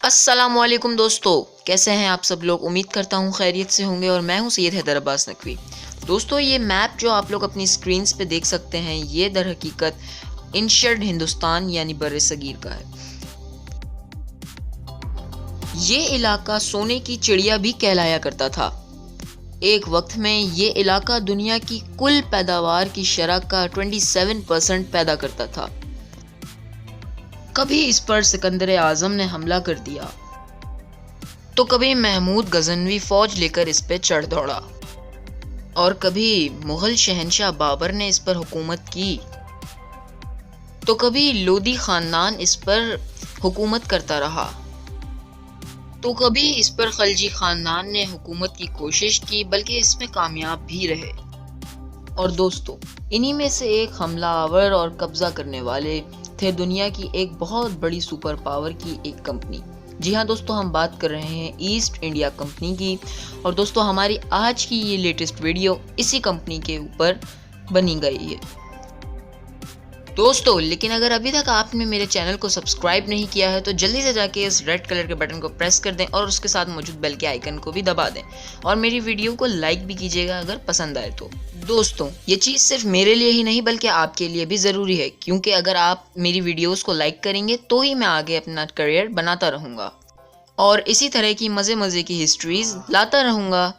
السلام علیکم دوستو، کیسے ہیں آپ سب لوگ؟ امید کرتا ہوں خیریت سے ہوں گے اور میں ہوں سید حیدر عباس نقوی۔ دوستو، یہ میپ جو آپ لوگ اپنی سکرینز پہ دیکھ سکتے ہیں، یہ در حقیقت انشرڈ ہندوستان یعنی بر صغیر کا ہے۔ یہ علاقہ سونے کی چڑیا بھی کہلایا کرتا تھا۔ ایک وقت میں یہ علاقہ دنیا کی کل پیداوار کی شرح کا 27% پیدا کرتا تھا۔ کبھی اس پر سکندر اعظم نے حملہ کر دیا تو کبھی محمود غزنوی فوج لے کر اس پہ چڑھ دوڑا، اور کبھی مغل شہنشاہ بابر نے اس پر حکومت کی، تو کبھی لودھی خاندان اس پر حکومت کرتا رہا، تو کبھی اس پر خلجی خاندان نے حکومت کی کوشش کی، بلکہ اس میں کامیاب بھی رہے۔ اور دوستو، انہی میں سے ایک حملہ آور اور قبضہ کرنے والے تھے دنیا کی ایک بہت بڑی سپر پاور کی ایک کمپنی۔ جی ہاں دوستو، ہم بات کر رہے ہیں ایسٹ انڈیا کمپنی کی، اور دوستو ہماری آج کی یہ لیٹسٹ ویڈیو اسی کمپنی کے اوپر بنی گئی ہے۔ دوستو، لیکن اگر ابھی تک آپ نے میرے چینل کو سبسکرائب نہیں کیا ہے تو جلدی سے جا کے اس ریڈ کلر کے بٹن کو پریس کر دیں اور اس کے ساتھ موجود بیل کے آئیکن کو بھی دبا دیں، اور میری ویڈیو کو لائک بھی کیجیے گا اگر پسند آئے تو۔ دوستو، یہ چیز صرف میرے لیے ہی نہیں بلکہ آپ کے لیے بھی ضروری ہے، کیونکہ اگر آپ میری ویڈیوز کو لائک کریں گے تو ہی میں آگے اپنا کریئر بناتا رہوں گا اور اسی طرح کی مزے کی ہسٹریز لاتا رہوں گا۔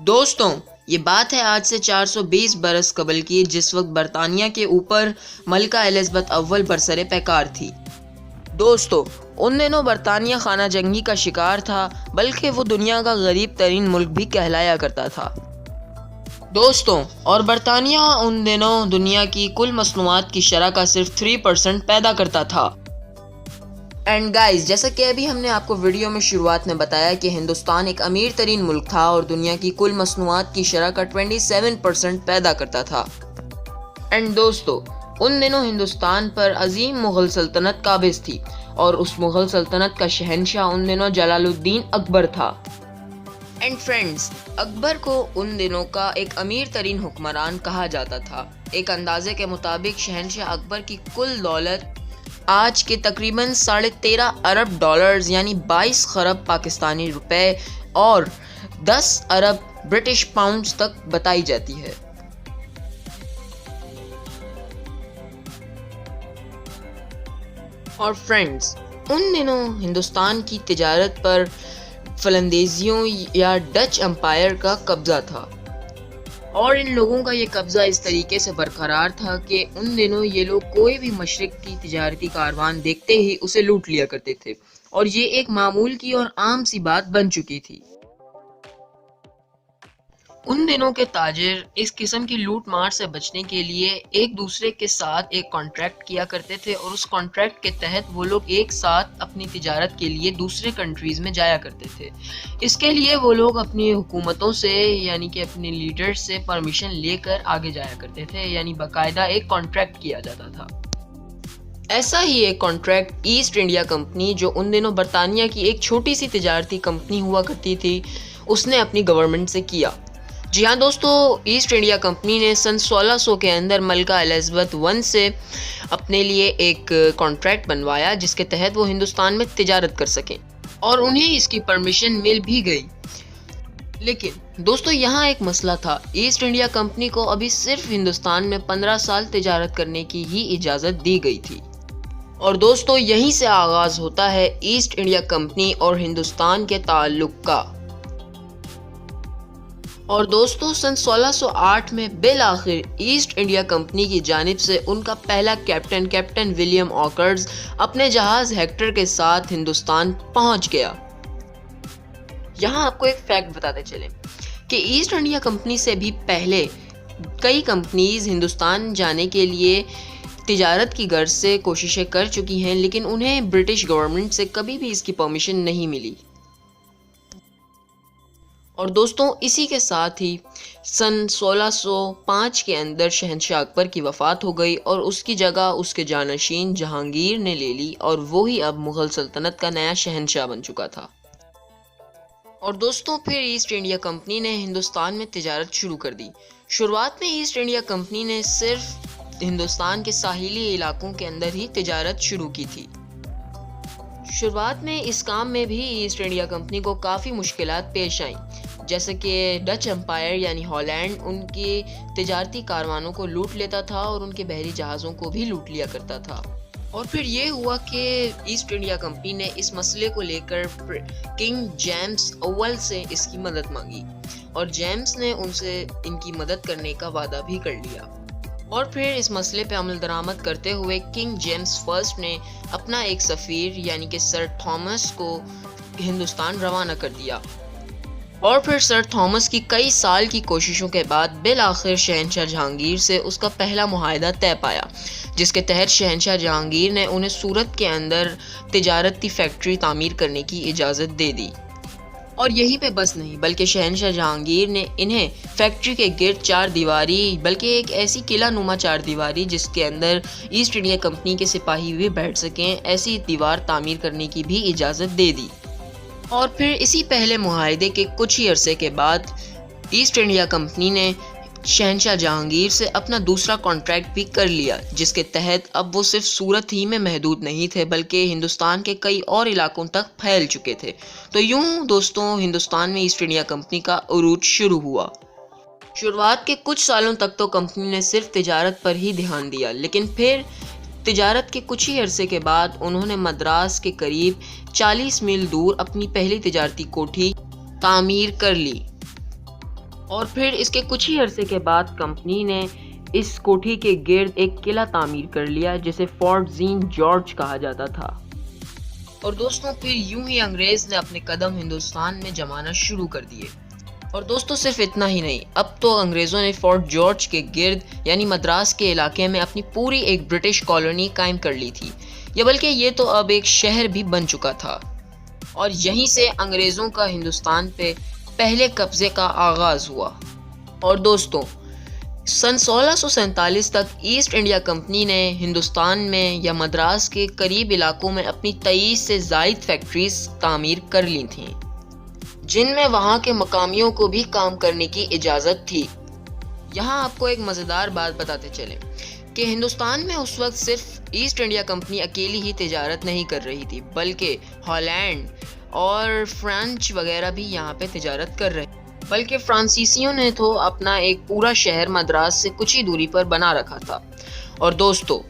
دوستوں، یہ بات ہے آج سے 420 برس قبل کی، جس وقت برطانیہ کے اوپر ملکہ الزبتھ اول برسر پیکار تھی۔ دوستو، ان دنوں برطانیہ خانہ جنگی کا شکار تھا، بلکہ وہ دنیا کا غریب ترین ملک بھی کہلایا کرتا تھا۔ دوستوں، اور برطانیہ ان دنوں دنیا کی کل مصنوعات کی شرح کا صرف 3% پیدا کرتا تھا۔ اینڈ گائز، جیسا کہ ابھی ہم نے آپ کو ویڈیو میں شروعات میں بتایا کہ ہندوستان ایک امیر ترین ملک تھا اور دنیا کی کل مصنوعات کی شرح کا 27% پیدا کرتا تھا۔ اینڈ دوستو، ان دنوں ہندوستان پر عظیم مغل سلطنت قابض تھی، اور اس مغل سلطنت کا شہنشاہ ان دنوں جلال الدین اکبر تھا۔ اینڈ فرینڈز، اکبر کو ان دنوں کا ایک امیر ترین حکمران کہا جاتا تھا۔ ایک اندازے کے مطابق شہنشاہ اکبر کی کل دولت آج کے تقریباً 13.5 ارب ڈالرز یعنی 22 خرب پاکستانی روپے اور 10 ارب برٹش پاؤنڈز تک بتائی جاتی ہے۔ اور فرینڈز، ان دنوں ہندوستان کی تجارت پر فلندیزیوں یا ڈچ امپائر کا قبضہ تھا، اور ان لوگوں کا یہ قبضہ اس طریقے سے برقرار تھا کہ ان دنوں یہ لوگ کوئی بھی مشرق کی تجارتی کاروان دیکھتے ہی اسے لوٹ لیا کرتے تھے، اور یہ ایک معمول کی اور عام سی بات بن چکی تھی۔ ان دنوں کے تاجر اس قسم کی لوٹ مار سے بچنے کے لیے ایک دوسرے کے ساتھ ایک کانٹریکٹ کیا کرتے تھے، اور اس کانٹریکٹ کے تحت وہ لوگ ایک ساتھ اپنی تجارت کے لیے دوسرے کنٹریز میں جایا کرتے تھے۔ اس کے لیے وہ لوگ اپنی حکومتوں سے یعنی کہ اپنے لیڈر سے پرمیشن لے کر آگے جایا کرتے تھے، یعنی باقاعدہ ایک کانٹریکٹ کیا جاتا تھا۔ ایسا ہی ایک کانٹریکٹ ایسٹ انڈیا کمپنی، جو ان دنوں برطانیہ کی ایک چھوٹی سی تجارتی کمپنی ہوا کرتی تھی، اس نے اپنی گورنمنٹ سے کیا۔ جی ہاں دوستو، ایسٹ انڈیا کمپنی نے سن 1600 کے اندر ملکہ الزبتھ I سے اپنے لیے ایک کانٹریکٹ بنوایا، جس کے تحت وہ ہندوستان میں تجارت کر سکیں، اور انہیں اس کی پرمیشن مل بھی گئی۔ لیکن دوستو، یہاں ایک مسئلہ تھا۔ ایسٹ انڈیا کمپنی کو ابھی صرف ہندوستان میں 15 سال تجارت کرنے کی ہی اجازت دی گئی تھی، اور دوستو یہیں سے آغاز ہوتا ہے ایسٹ انڈیا کمپنی اور ہندوستان کے تعلق کا۔ اور دوستو، سن 1608 میں بالآخر ایسٹ انڈیا کمپنی کی جانب سے ان کا پہلا کیپٹن ولیم آکرز اپنے جہاز ہیکٹر کے ساتھ ہندوستان پہنچ گیا۔ یہاں آپ کو ایک فیکٹ بتاتے چلیں کہ ایسٹ انڈیا کمپنی سے بھی پہلے کئی کمپنیز ہندوستان جانے کے لیے تجارت کی غرض سے کوششیں کر چکی ہیں، لیکن انہیں برٹش گورنمنٹ سے کبھی بھی اس کی پرمیشن نہیں ملی۔ اور دوستوں، اسی کے ساتھ ہی سن 1605 کے اندر شہنشاہ اکبر کی وفات ہو گئی، اور اس کی جگہ اس کے جانشین جہانگیر نے لے لی، اور وہی اب مغل سلطنت کا نیا شہنشاہ بن چکا تھا۔ اور دوستوں، پھر ایسٹ انڈیا کمپنی نے ہندوستان میں تجارت شروع کر دی۔ شروعات میں ایسٹ انڈیا کمپنی نے صرف ہندوستان کے ساحلی علاقوں کے اندر ہی تجارت شروع کی تھی۔ شروعات میں اس کام میں بھی ایسٹ انڈیا کمپنی کو کافی مشکلات پیش آئیں، جیسے کہ ڈچ امپائر یعنی ہالینڈ ان کے تجارتی کاروانوں کو لوٹ لیتا تھا اور ان کے بحری جہازوں کو بھی لوٹ لیا کرتا تھا۔ اور پھر یہ ہوا کہ ایسٹ انڈیا کمپنی نے اس مسئلے کو لے کر کنگ جیمز اول سے اس کی مدد مانگی، اور جیمز نے ان سے ان کی مدد کرنے کا وعدہ بھی کر لیا۔ اور پھر اس مسئلے پہ عمل درآمد کرتے ہوئے کنگ جیمز فرسٹ نے اپنا ایک سفیر یعنی کہ سر تھامس کو ہندوستان روانہ کر دیا، اور پھر سر تھامس کی کئی سال کی کوششوں کے بعد بالآخر شہنشاہ جہانگیر سے اس کا پہلا معاہدہ طے پایا، جس کے تحت شہنشاہ جہانگیر نے انہیں سورت کے اندر تجارتی فیکٹری تعمیر کرنے کی اجازت دے دی۔ اور یہی پہ بس نہیں، بلکہ شہنشاہ جہانگیر نے انہیں فیکٹری کے گرد چار دیواری بلکہ ایک ایسی قلعہ نما چار دیواری جس کے اندر ایسٹ انڈیا کمپنی کے سپاہی بھی بیٹھ سکیں، ایسی دیوار تعمیر کرنے کی بھی اجازت دے دی۔ اور پھر اسی پہلے معاہدے کے کچھ ہی عرصے کے بعد ایسٹ انڈیا کمپنی نے شہنشاہ جہانگیر سے اپنا دوسرا کانٹریکٹ بھی کر لیا، جس کے تحت اب وہ صرف سورت ہی میں محدود نہیں تھے بلکہ ہندوستان کے کئی اور علاقوں تک پھیل چکے تھے۔ تو یوں دوستوں ہندوستان میں ایسٹ انڈیا کمپنی کا عروج شروع ہوا۔ شروعات کے کچھ سالوں تک تو کمپنی نے صرف تجارت پر ہی دھیان دیا، لیکن پھر تجارت کے کچھ ہی عرصے کے بعد انہوں نے مدراس کے قریب 40 میل دور اپنی پہلی تجارتی کوٹھی تعمیر کر لی، اور پھر اس کے کچھ ہی عرصے کے بعد کمپنی نے اس کوٹھی کے گرد ایک قلعہ تعمیر کر لیا جسے فورٹ سینٹ جارج کہا جاتا تھا۔ اور دوستوں پھر یوں ہی انگریز نے اپنے قدم ہندوستان میں جمانا شروع کر دیے۔ اور دوستوں صرف اتنا ہی نہیں، اب تو انگریزوں نے فورٹ جارج کے گرد یعنی مدراس کے علاقے میں اپنی پوری ایک برٹش کالونی قائم کر لی تھی، یا بلکہ یہ تو اب ایک شہر بھی بن چکا تھا۔ اور یہیں سے انگریزوں کا ہندوستان پہ پہلے قبضے کا آغاز ہوا۔ اور دوستوں سن 1647 تک ایسٹ انڈیا کمپنی نے ہندوستان میں یا مدراس کے قریب علاقوں میں اپنی 23 سے زائد فیکٹریز تعمیر کر لی تھیں، جن میں وہاں کے مقامیوں کو بھی کام کرنے کی اجازت تھی۔ یہاں آپ کو ایک مزیدار بات بتاتے چلیں کہ ہندوستان میں اس وقت صرف ایسٹ انڈیا کمپنی اکیلی ہی تجارت نہیں کر رہی تھی، بلکہ ہالینڈ اور فرانچ وغیرہ بھی یہاں پہ تجارت کر رہے، بلکہ فرانسیسیوں نے تو اپنا ایک پورا شہر مدراس سے کچھ ہی دوری پر بنا رکھا تھا۔ اور دوستو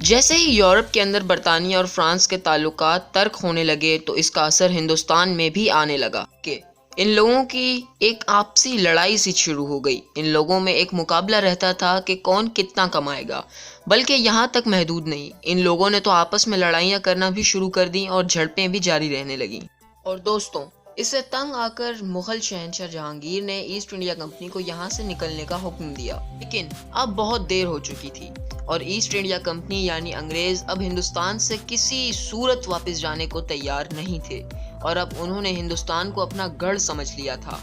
جیسے ہی یورپ کے اندر برطانیہ اور فرانس کے تعلقات ترک ہونے لگے تو اس کا اثر ہندوستان میں بھی آنے لگا کہ ان لوگوں کی ایک آپسی لڑائی سی شروع ہو گئی۔ ان لوگوں میں ایک مقابلہ رہتا تھا کہ کون کتنا کمائے گا، بلکہ یہاں تک محدود نہیں، ان لوگوں نے تو آپس میں لڑائیاں کرنا بھی شروع کر دیں اور جھڑپیں بھی جاری رہنے لگیں۔ اور دوستوں اس سے تنگ آ کر مغل شہنشاہ جہانگیر نے ایسٹ انڈیا کمپنی کو یہاں سے نکلنے کا حکم دیا، لیکن اب بہت دیر ہو چکی تھی اور ایسٹ انڈیا کمپنی یعنی انگریز اب ہندوستان سے کسی صورت واپس جانے کو تیار نہیں تھے، اور اب انہوں نے ہندوستان کو اپنا گڑھ سمجھ لیا تھا۔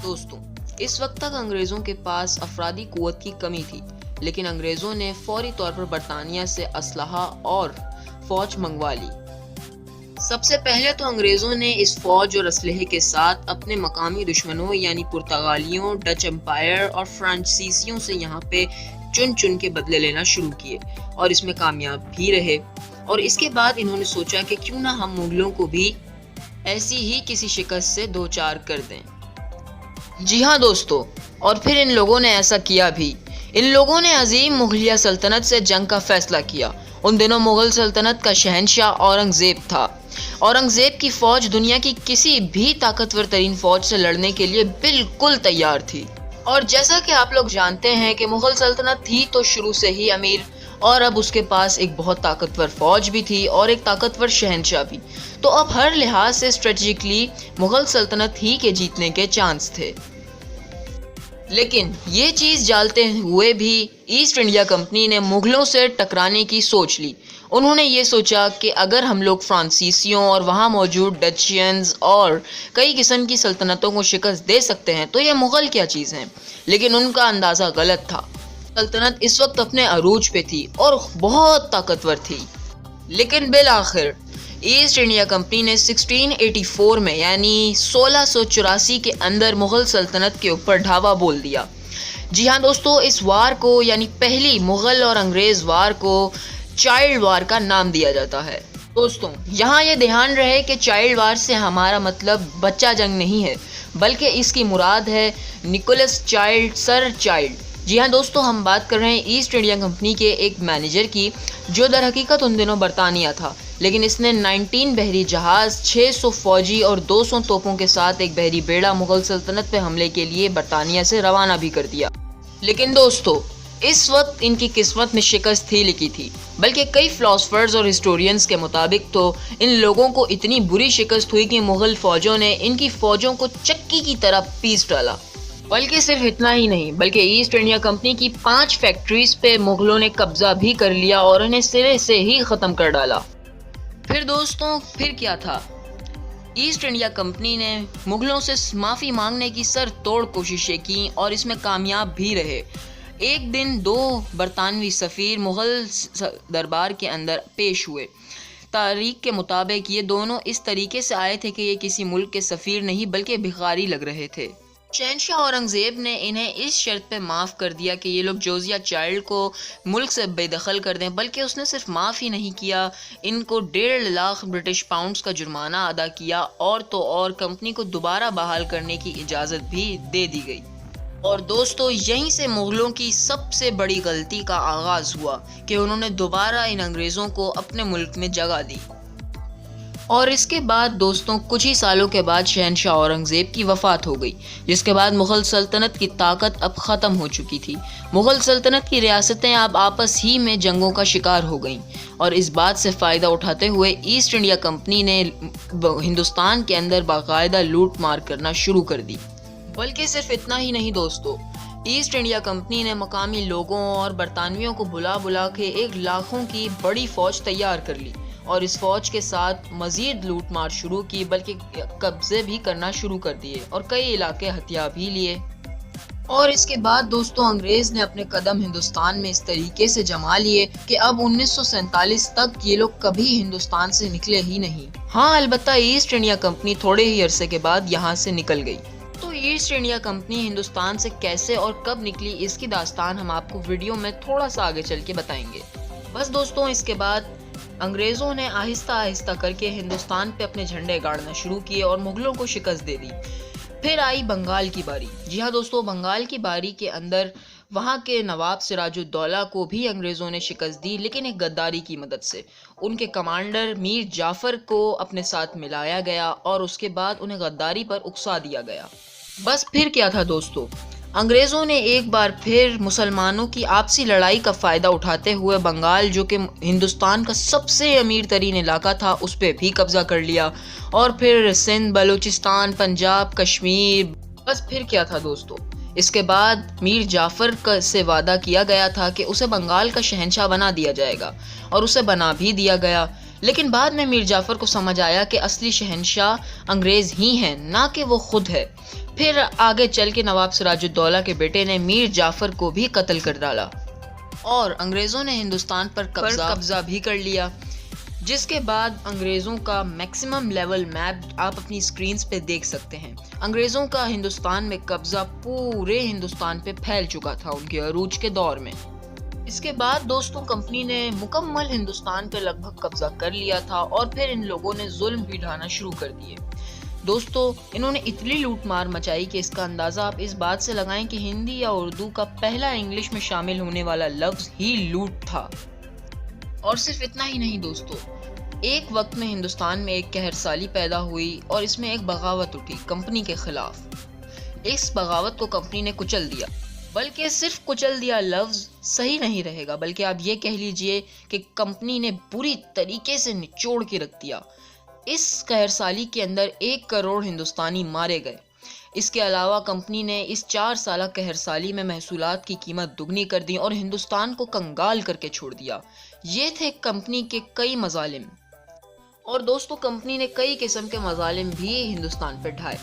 دوستوں اس وقت تک انگریزوں کے پاس افرادی قوت کی کمی تھی، لیکن انگریزوں نے فوری طور پر برطانیہ سے اسلحہ اور فوج منگوا لی۔ سب سے پہلے تو انگریزوں نے اس فوج اور اسلحے کے ساتھ اپنے مقامی دشمنوں یعنی پرتگالیوں، ڈچ امپائر اور فرانسیسیوں سے یہاں پہ چن چن کے بدلے لینا شروع کیے، اور اس میں کامیاب بھی رہے۔ اور اس کے بعد انہوں نے سوچا کہ کیوں نہ ہم مغلوں کو بھی ایسی ہی کسی شکست سے دوچار کر دیں۔ جی ہاں دوستو، اور پھر ان لوگوں نے ایسا کیا بھی۔ ان لوگوں نے عظیم مغلیہ سلطنت سے جنگ کا فیصلہ کیا۔ ان دنوں مغل سلطنت کا شہنشاہ اورنگزیب تھا۔ اورنگزیب کی فوج دنیا کی کسی بھی طاقتور ترین فوج سے لڑنے کے لیے بالکل تیار تھی، اور جیسا کہ آپ لوگ جانتے ہیں کہ مغل سلطنت تھی تو شروع سے ہی امیر، اور اب اس کے پاس ایک بہت طاقتور فوج بھی تھی اور ایک طاقتور شہنشاہ بھی، تو اب ہر لحاظ سے اسٹریٹجکلی مغل سلطنت ہی کے جیتنے کے چانس تھے۔ لیکن یہ چیز جانتے ہوئے بھی ایسٹ انڈیا کمپنی نے مغلوں سے ٹکرانے کی سوچ لی۔ انہوں نے یہ سوچا کہ اگر ہم لوگ فرانسیسیوں اور وہاں موجود ڈچینز اور کئی قسم کی سلطنتوں کو شکست دے سکتے ہیں تو یہ مغل کیا چیز ہیں، لیکن ان کا اندازہ غلط تھا۔ سلطنت اس وقت اپنے عروج پہ تھی اور بہت طاقتور تھی، لیکن بالآخر ایسٹ انڈیا کمپنی نے 1684 میں یعنی 1684 کے اندر مغل سلطنت کے اوپر ڈھاوا بول دیا، جی ہاں دوستو، اس وار کو یعنی پہلی مغل اور انگریز وار کو چائلڈ وار کا نام دیا جاتا ہے۔ دوستوں یہاں یہ دھیان رہے کہ چائلڈ وار سے ہمارا مطلب بچہ جنگ نہیں ہے، بلکہ اس کی مراد ہے نکولس چائلڈ سر چائلڈ۔ جی ہاں دوستو، ہم بات کر رہے ہیں ایسٹ انڈیا کمپنی کے ایک مینیجر کی، جو در حقیقت ان دنوں برطانیہ تھا، لیکن اس نے 19 بحری جہاز، 600 فوجی اور 200 توپوں کے ساتھ ایک بحری بیڑا مغل سلطنت پہ حملے کے لیے برطانیہ سے روانہ بھی کر دیا۔ لیکن دوستو اس وقت ان کی قسمت میں شکست ہی لکھی تھی، بلکہ کئی فلاسفرز اور ہسٹورینز کے مطابق تو ان لوگوں کو اتنی بری شکست ہوئی کہ مغل فوجوں نے ان کی فوجوں کو چکی کی طرح پیس ڈالا۔ بلکہ صرف اتنا ہی نہیں، بلکہ ایسٹ انڈیا کمپنی کی 5 فیکٹریز پہ مغلوں نے قبضہ بھی کر لیا اور انہیں سرے سے ہی ختم کر ڈالا۔ پھر دوستوں کیا تھا؟ ایسٹ انڈیا کمپنی نے مغلوں سے معافی مانگنے کی سر توڑ کوششیں کی اور اس میں کامیاب بھی رہے۔ ایک دن 2 برطانوی سفیر مغل دربار کے اندر پیش ہوئے۔ تاریخ کے مطابق یہ دونوں اس طریقے سے آئے تھے کہ یہ کسی ملک کے سفیر نہیں بلکہ بھکاری لگ رہے تھے۔ شہنشاہ اورنگزیب نے انہیں اس شرط پہ معاف کر دیا کہ یہ لوگ جوزیہ چائلڈ کو ملک سے بے دخل کر دیں، بلکہ اس نے صرف معاف ہی نہیں کیا، ان کو 1.5 لاکھ برٹش پاؤنڈز کا جرمانہ ادا کیا، اور تو اور کمپنی کو دوبارہ بحال کرنے کی اجازت بھی دے دی گئی۔ اور دوستو یہیں سے مغلوں کی سب سے بڑی غلطی کا آغاز ہوا کہ انہوں نے دوبارہ ان انگریزوں کو اپنے ملک میں جگہ دی۔ اور اس کے بعد دوستوں کچھ ہی سالوں کے بعد شہنشاہ اورنگزیب کی وفات ہو گئی، جس کے بعد مغل سلطنت کی طاقت اب ختم ہو چکی تھی۔ مغل سلطنت کی ریاستیں اب آپس ہی میں جنگوں کا شکار ہو گئیں، اور اس بات سے فائدہ اٹھاتے ہوئے ایسٹ انڈیا کمپنی نے ہندوستان کے اندر باقاعدہ لوٹ مار کرنا شروع کر دی۔ بلکہ صرف اتنا ہی نہیں دوستو، ایسٹ انڈیا کمپنی نے مقامی لوگوں اور برطانویوں کو بلا کے 1 لاکھوں کی بڑی فوج تیار کر لی، اور اس فوج کے ساتھ مزید لوٹ مار شروع کی، بلکہ قبضے بھی کرنا شروع کر دیے اور کئی علاقے ہتھیا بھی لیے۔ اور اس کے بعد دوستو انگریز نے اپنے قدم ہندوستان میں اس طریقے سے جما لیے کہ اب 1947 تک یہ لوگ کبھی ہندوستان سے نکلے ہی نہیں۔ ہاں البتہ ایسٹ انڈیا کمپنی تھوڑے ہی عرصے کے بعد یہاں سے نکل گئی۔ تو ایسٹ انڈیا کمپنی ہندوستان سے کیسے اور کب نکلی، اس کی داستان ہم آپ کو ویڈیو میں تھوڑا سا آگے چل کے بتائیں گے۔ بس دوستوں اس کے بعد انگریزوں نے آہستہ آہستہ کر کے ہندوستان پہ اپنے جھنڈے گاڑنا شروع کیے اور مغلوں کو شکست دے دی۔ پھر آئی بنگال کی باری۔ جی ہاں دوستو، بنگال کی باری کے اندر وہاں کے نواب سراج الدولہ کو بھی انگریزوں نے شکست دی، لیکن ایک غداری کی مدد سے۔ ان کے کمانڈر میر جعفر کو اپنے ساتھ ملایا گیا اور اس کے بعد انہیں غداری پر اکسا دیا گیا۔ بس پھر کیا تھا دوستو، انگریزوں نے ایک بار پھر مسلمانوں کی آپسی لڑائی کا فائدہ اٹھاتے ہوئے بنگال، جو کہ ہندوستان کا سب سے امیر ترین علاقہ تھا، اس پہ بھی قبضہ کر لیا، اور پھر سندھ، بلوچستان، پنجاب، کشمیر۔ بس پھر کیا تھا دوستو، اس کے بعد میر جعفر سے وعدہ کیا گیا تھا کہ اسے بنگال کا شہنشاہ بنا دیا جائے گا، اور اسے بنا بھی دیا گیا۔ لیکن بعد میں میر جعفر کو سمجھ آیا کہ اصلی شہنشاہ انگریز ہی ہیں، نہ کہ وہ خود ہے۔ پھر آگے چل کے نواب سراج الدولہ کے بیٹے نے میر جعفر کو بھی قتل کر ڈالا، اور انگریزوں نے ہندوستان پر قبضہ بھی کر لیا، جس کے بعد انگریزوں کا میکسیمم لیول میپ آپ اپنی سکرینز پہ دیکھ سکتے ہیں۔ انگریزوں کا ہندوستان میں قبضہ پورے ہندوستان پہ پھیل چکا تھا ان کے عروج کے دور میں۔ اس کے بعد دوستوں کمپنی نے مکمل ہندوستان پہ لگ بھگ قبضہ کر لیا تھا، اور پھر ان لوگوں نے ظلم بھی ڈھانا شروع کر دیے۔ دوستو انہوں نے اتنی لوٹ مار مچائی کہ اس کا اندازہ آپ اس بات سے لگائیں کہ ہندی یا اردو کا پہلا انگلش میں شامل ہونے والا لفظ ہی لوٹ تھا۔ اور صرف اتنا ہی نہیں دوستو، ایک وقت میں ہندوستان میں ایک قہر سالی پیدا ہوئی اور اس میں ایک بغاوت اٹھی کمپنی کے خلاف۔ اس بغاوت کو کمپنی نے کچل دیا، بلکہ صرف کچل دیا لفظ صحیح نہیں رہے گا، بلکہ آپ یہ کہہ لیجئے کہ کمپنی نے بری طریقے سے نچوڑ کے رکھ دیا۔ اس قہر سالی کے اندر 1 کروڑ ہندوستانی مارے گئے۔ اس کے علاوہ کمپنی نے اس 4 سالہ قہر سالی میں محصولات کی قیمت دگنی کر دی اور ہندوستان کو کنگال کر کے چھوڑ دیا۔ یہ تھے کمپنی کے کئی مظالم، اور دوستو کمپنی نے کئی قسم کے مظالم بھی ہندوستان پر ڈھائے۔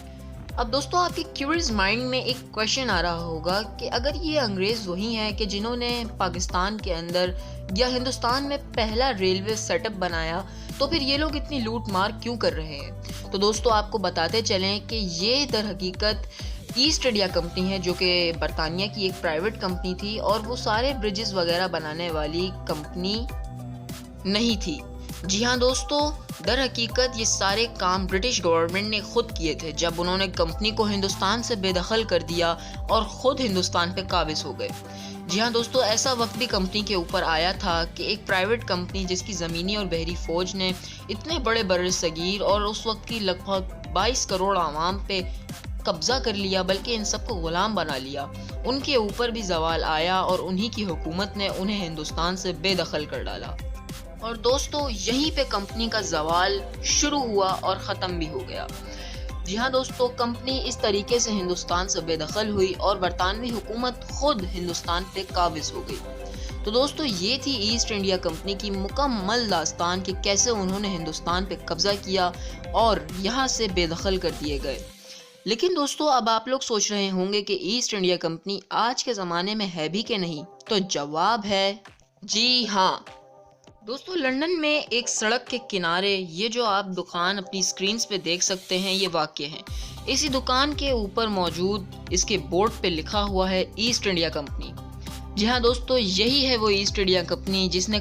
اب دوستو آپ کے کیوریز مائنڈ میں ایک کویشچن آ رہا ہوگا کہ اگر یہ انگریز وہی ہیں کہ جنہوں نے پاکستان کے اندر یا ہندوستان میں پہلا ریلوے سیٹ اپ بنایا، تو پھر یہ لوگ اتنی لوٹ مار کیوں کر رہے ہیں؟ تو دوستو آپ کو بتاتے چلیں کہ یہ در حقیقت ایسٹ انڈیا کمپنی ہے جو کہ برطانیہ کی ایک پرائیویٹ کمپنی تھی اور وہ سارے برجز وغیرہ بنانے والی کمپنی نہیں تھی۔ جی ہاں دوستو، در حقیقت یہ سارے کام برٹش گورنمنٹ نے خود کیے تھے جب انہوں نے کمپنی کو ہندوستان سے بے دخل کر دیا اور خود ہندوستان پہ قابض ہو گئے۔ جی ہاں دوستو، ایسا وقت بھی کمپنی کے اوپر آیا تھا کہ ایک پرائیویٹ کمپنی جس کی زمینی اور بحری فوج نے اتنے بڑے بر صغیر اور اس وقت کی لگ بھگ 22 کروڑ عوام پہ قبضہ کر لیا، بلکہ ان سب کو غلام بنا لیا، ان کے اوپر بھی زوال آیا اور انہی کی حکومت نے انہیں ہندوستان سے بے دخل کر ڈالا۔ اور دوستو، یہیں پہ کمپنی کا زوال شروع ہوا اور ختم بھی ہو گیا۔ جی ہاں دوستو، کمپنی اس طریقے سے ہندوستان سے بے دخل ہوئی اور برطانوی حکومت خود ہندوستان پہ قابض ہو گئی۔ تو دوستو، یہ تھی ایسٹ انڈیا کمپنی کی مکمل داستان کہ کیسے انہوں نے ہندوستان پہ قبضہ کیا اور یہاں سے بے دخل کر دیے گئے۔ لیکن دوستو، اب آپ لوگ سوچ رہے ہوں گے کہ ایسٹ انڈیا کمپنی آج کے زمانے میں ہے بھی کہ نہیں؟ تو جواب ہے جی ہاں دوستو، لندن میں ایک سڑک کے کنارے یہ جو آپ دکان اپنی سکرینز پہ دیکھ سکتے ہیں یہ واقع ہے۔ اسی دکان کے اوپر موجود اس کے بورڈ پہ لکھا ہوا ہے ایسٹ انڈیا کمپنی۔ جی ہاں دوستو، یہی ہے وہ ایسٹ انڈیا کمپنی جس نے